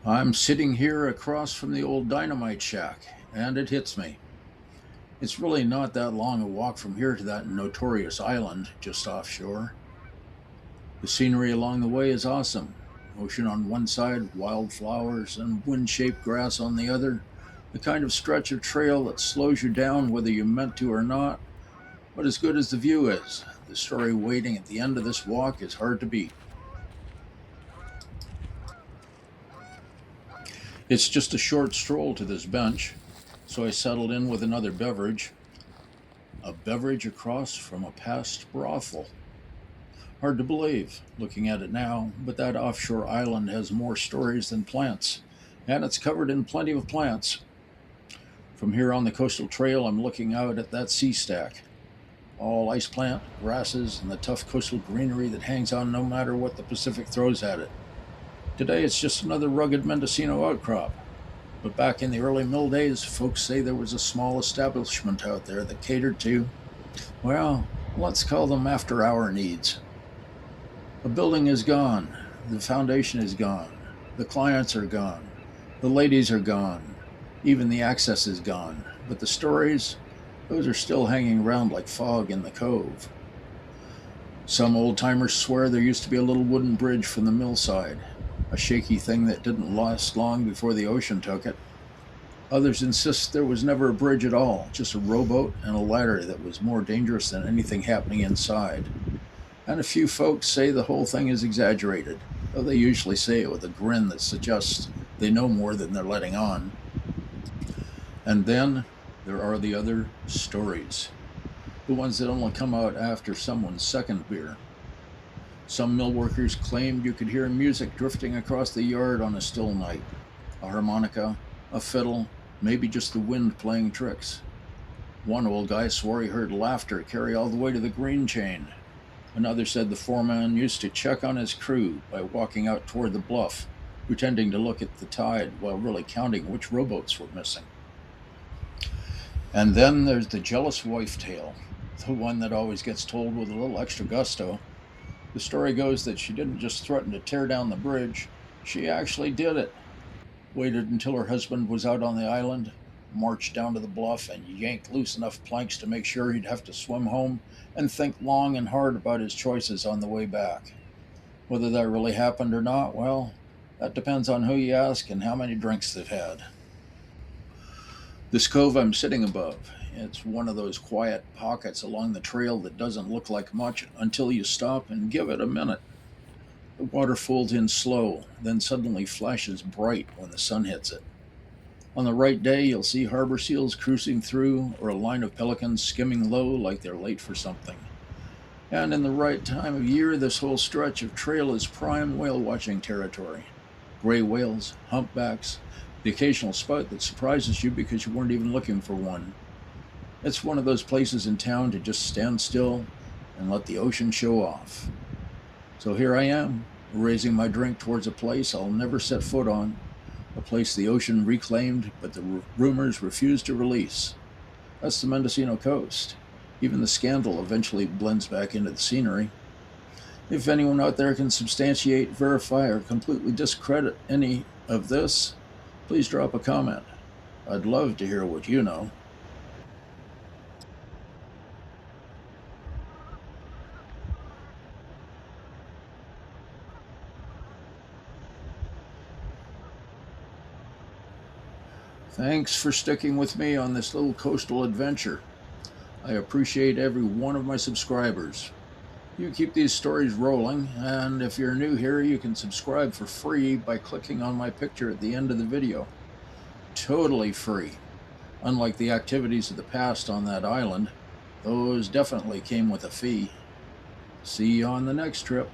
I'm sitting here across from the old Dynamite Shack, and it hits me. It's really not that long a walk from here to that notorious island just offshore. The scenery along the way is awesome. Ocean on one side, wildflowers, and wind shaped grass on the other. The kind of stretch of trail that slows you down whether you meant to or not. But as good as the view is, the story waiting at the end of this walk is hard to beat. It's just a short stroll to this bench, so I settled in with another beverage. A beverage across from a past brothel. Hard to believe, looking at it now, but that offshore island has more stories than plants, and it's covered in plenty of plants. From here on the coastal trail, I'm looking out at that sea stack. All ice plant, grasses, and the tough coastal greenery that hangs on no matter what the Pacific throws at it. Today it's just another rugged Mendocino outcrop. But back in the early mill days, folks say there was a small establishment out there that catered to, well, let's call them after our needs. A building is gone, the foundation is gone, the clients are gone, the ladies are gone, even the access is gone, but the stories, those are still hanging around like fog in the cove. Some old timers swear there used to be a little wooden bridge from the millside, a shaky thing that didn't last long before the ocean took it. Others insist there was never a bridge at all, just a rowboat and a ladder that was more dangerous than anything happening inside. And a few folks say the whole thing is exaggerated, though they usually say it with a grin that suggests they know more than they're letting on. And then there are the other stories, the ones that only come out after someone's second beer. Some mill workers claimed you could hear music drifting across the yard on a still night. A harmonica, a fiddle, maybe just the wind playing tricks. One old guy swore he heard laughter carry all the way to the green chain. Another said the foreman used to check on his crew by walking out toward the bluff, pretending to look at the tide while really counting which rowboats were missing. And then there's the jealous wife tale, the one that always gets told with a little extra gusto. The story goes that she didn't just threaten to tear down the bridge, she actually did it. Waited until her husband was out on the island, marched down to the bluff, and yanked loose enough planks to make sure he'd have to swim home and think long and hard about his choices on the way back. Whether that really happened or not, well, that depends on who you ask and how many drinks they've had. This cove I'm sitting above, it's one of those quiet pockets along the trail that doesn't look like much until you stop and give it a minute. The water folds in slow, then suddenly flashes bright when the sun hits it. On the right day, you'll see harbor seals cruising through or a line of pelicans skimming low like they're late for something. And in the right time of year, this whole stretch of trail is prime whale watching territory. Gray whales, humpbacks, the occasional spout that surprises you because you weren't even looking for one. It's one of those places in town to just stand still and let the ocean show off. So here I am, raising my drink towards a place I'll never set foot on, a place the ocean reclaimed but the rumors refuse to release. That's the Mendocino Coast. Even the scandal eventually blends back into the scenery. If anyone out there can substantiate, verify, or completely discredit any of this, please drop a comment. I'd love to hear what you know. Thanks for sticking with me on this little coastal adventure. I appreciate every one of my subscribers. You keep these stories rolling, and if you're new here, you can subscribe for free by clicking on my picture at the end of the video. Totally free. Unlike the activities of the past on that island, those definitely came with a fee. See you on the next trip.